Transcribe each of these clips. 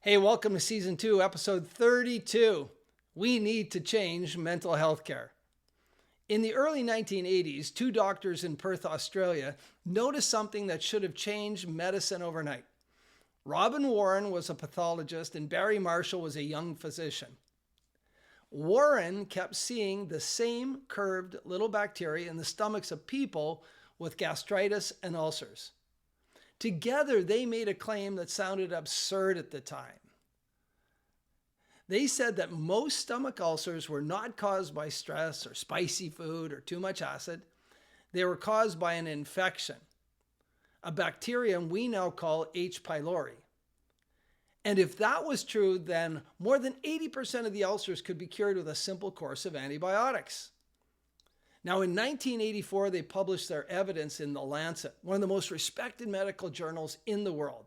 Hey, welcome to Season 2, Episode 32. We need to change mental health care. In the early 1980s, two doctors in Perth, Australia, noticed something that should have changed medicine overnight. Robin Warren was a pathologist and Barry Marshall was a young physician. Warren kept seeing the same curved little bacteria in the stomachs of people with gastritis and ulcers. Together, they made a claim that sounded absurd at the time. They said that most stomach ulcers were not caused by stress or spicy food or too much acid. They were caused by an infection, a bacterium we now call H. pylori. And if that was true, then more than 80% of the ulcers could be cured with a simple course of antibiotics. Now, in 1984, they published their evidence in The Lancet, one of the most respected medical journals in the world.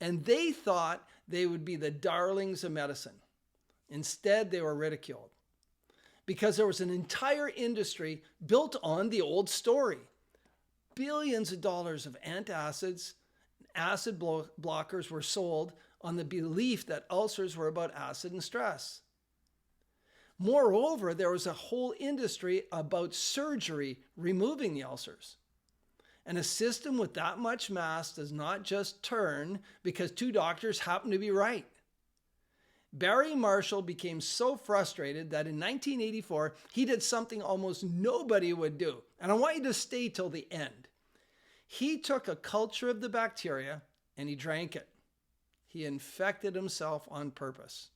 And they thought they would be the darlings of medicine. Instead, they were ridiculed because there was an entire industry built on the old story. Billions of dollars of antacids, acid blockers were sold on the belief that ulcers were about acid and stress. Moreover, there was a whole industry about surgery removing the ulcers. And a system with that much mass does not just turn because two doctors happen to be right. Barry Marshall became so frustrated that in 1984, he did something almost nobody would do. And I want you to stay till the end. He took a culture of the bacteria and he drank it. He infected himself on purpose.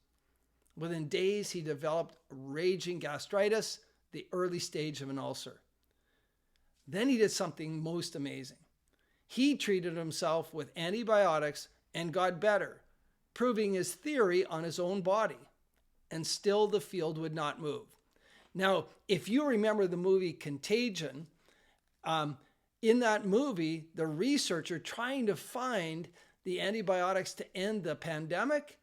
Within days, he developed raging gastritis, the early stage of an ulcer. Then he did something most amazing. He treated himself with antibiotics and got better, proving his theory on his own body. And still the field would not move. Now, if you remember the movie Contagion, in that movie, the researcher trying to find the antibiotics to end the pandemic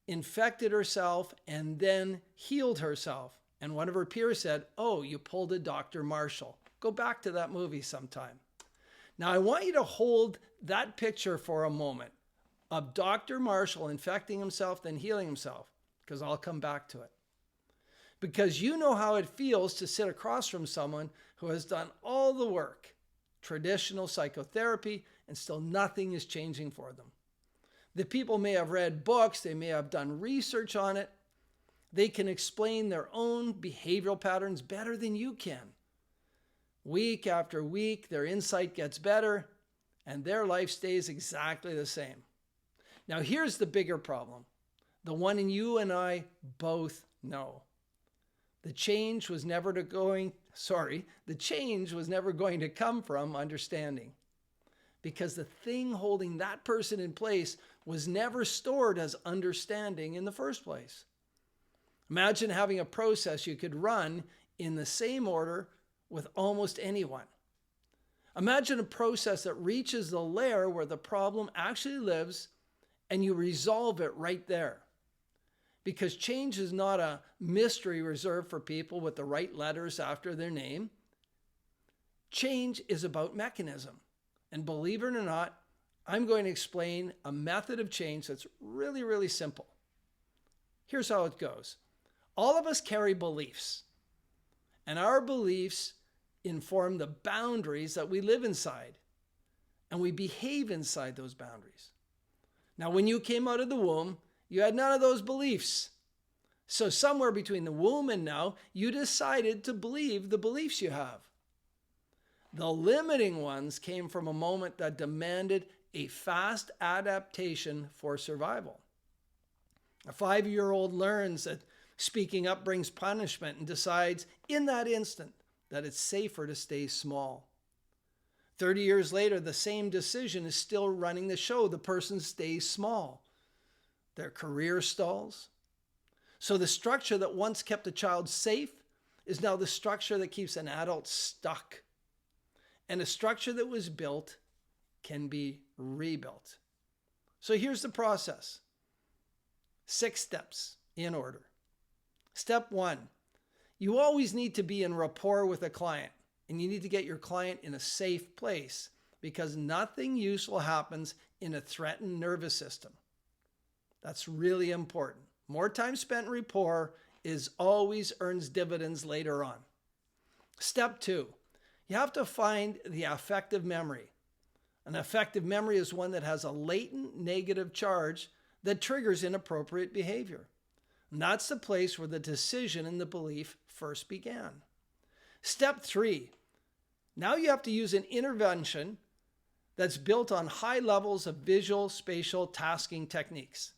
infected herself and then healed herself. And one of her peers said, "Oh, you pulled a Dr. Marshall." Go back to that movie sometime. Now, I want you to hold that picture for a moment of Dr. Marshall infecting himself, then healing himself, because I'll come back to it. Because you know how it feels to sit across from someone who has done all the work, traditional psychotherapy, and still nothing is changing for them. The people may have read books, they may have done research on it. They can explain their own behavioral patterns better than you can. Week after week, their insight gets better, and their life stays exactly the same. Now, here's the bigger problem, the one you and I both know. The change was never going to come from understanding, because the thing holding that person in place was never stored as understanding in the first place. Imagine having a process you could run in the same order with almost anyone. Imagine a process that reaches the layer where the problem actually lives and you resolve it right there. Because change is not a mystery reserved for people with the right letters after their name. Change is about mechanism. And believe it or not, I'm going to explain a method of change that's really, really simple. Here's how it goes. All of us carry beliefs, and our beliefs inform the boundaries that we live inside, and we behave inside those boundaries. Now, when you came out of the womb, you had none of those beliefs. So somewhere between the womb and now, you decided to believe the beliefs you have. The limiting ones came from a moment that demanded a fast adaptation for survival. A 5-year-old learns that speaking up brings punishment and decides in that instant that it's safer to stay small. 30 years later, the same decision is still running the show. The person stays small. Their career stalls. So the structure that once kept a child safe is now the structure that keeps an adult stuck. And a structure that was built can be rebuilt. So here's the process. 6 steps in order. Step 1, you always need to be in rapport with a client, and you need to get your client in a safe place because nothing useful happens in a threatened nervous system. That's really important. More time spent in rapport is always earns dividends later on. Step 2, you have to find the affective memory. An affective memory is one that has a latent negative charge that triggers inappropriate behavior. And that's the place where the decision and the belief first began. Step 3, now you have to use an intervention that's built on high levels of visual spatial tasking techniques.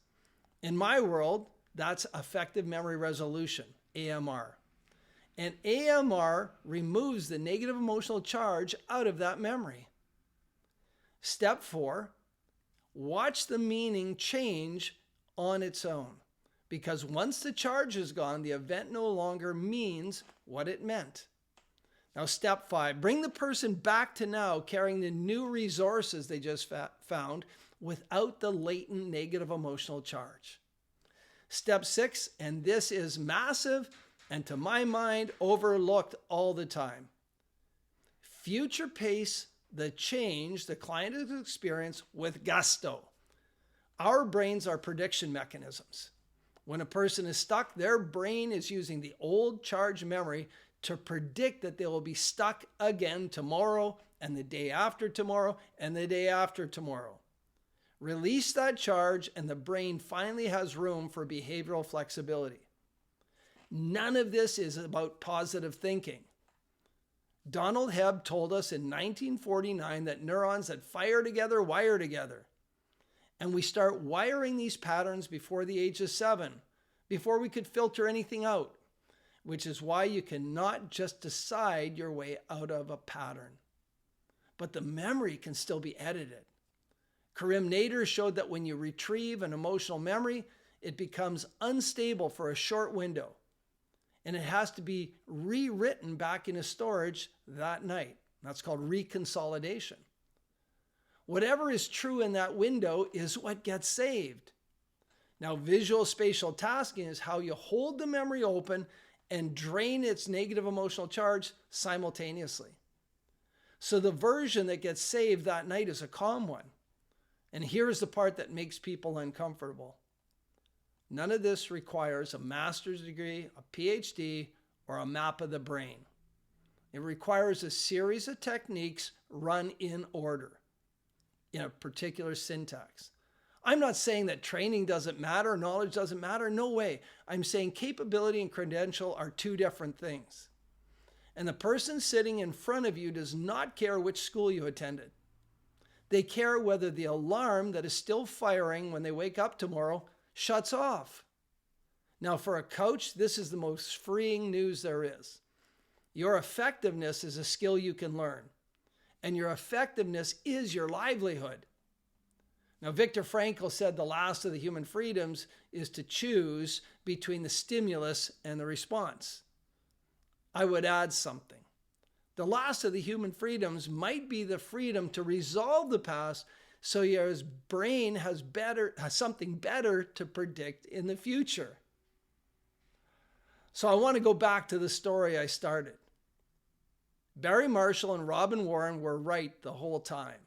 In my world, that's affective memory resolution, AMR. And AMR removes the negative emotional charge out of that memory. Step 4, watch the meaning change on its own. Because once the charge is gone, the event no longer means what it meant. Now, step 5, bring the person back to now carrying the new resources they just found without the latent negative emotional charge. Step 6, and this is massive and to my mind overlooked all the time. Future pace the change the client has experienced with gusto. Our brains are prediction mechanisms. When a person is stuck, their brain is using the old charge memory to predict that they will be stuck again tomorrow and the day after tomorrow and the day after tomorrow. Release that charge and the brain finally has room for behavioral flexibility. None of this is about positive thinking. Donald Hebb told us in 1949 that neurons that fire together wire together. And we start wiring these patterns before the age of 7, before we could filter anything out, which is why you cannot just decide your way out of a pattern. But the memory can still be edited. Karim Nader showed that when you retrieve an emotional memory, it becomes unstable for a short window, and it has to be rewritten back into storage that night. That's called reconsolidation. Whatever is true in that window is what gets saved. Now, visual spatial tasking is how you hold the memory open and drain its negative emotional charge simultaneously. So the version that gets saved that night is a calm one. And here's the part that makes people uncomfortable. None of this requires a master's degree, a PhD, or a map of the brain. It requires a series of techniques run in order, in a particular syntax. I'm not saying that training doesn't matter, knowledge doesn't matter. No way. I'm saying capability and credential are two different things. And the person sitting in front of you does not care which school you attended. They care whether the alarm that is still firing when they wake up tomorrow shuts off. Now, for a coach, this is the most freeing news there is. Your effectiveness is a skill you can learn, and your effectiveness is your livelihood. Now, Viktor Frankl said the last of the human freedoms is to choose between the stimulus and the response. I would add something. The last of the human freedoms might be the freedom to resolve the past so your brain has something better to predict in the future. So I want to go back to the story I started. Barry Marshall and Robin Warren were right the whole time.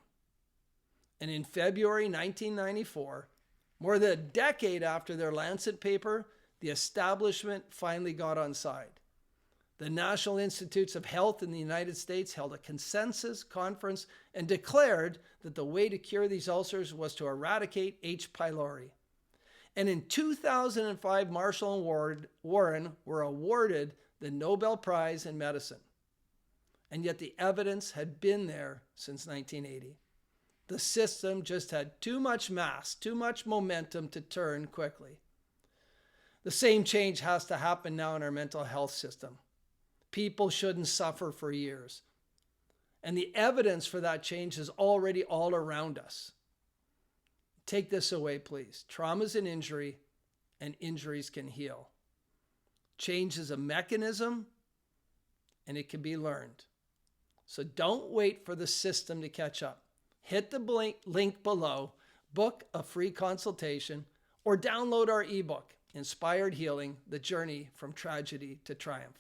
And in February 1994, more than a decade after their Lancet paper, the establishment finally got on side. The National Institutes of Health in the United States held a consensus conference and declared that the way to cure these ulcers was to eradicate H. pylori. And in 2005, Marshall and Warren were awarded the Nobel Prize in Medicine. And yet the evidence had been there since 1980. The system just had too much mass, too much momentum to turn quickly. The same change has to happen now in our mental health system. People shouldn't suffer for years. And the evidence for that change is already all around us. Take this away, please. Trauma is an injury, and injuries can heal. Change is a mechanism, and it can be learned. So don't wait for the system to catch up. Hit the link below, book a free consultation, or download our ebook, Inspired Healing, The Journey from Tragedy to Triumph.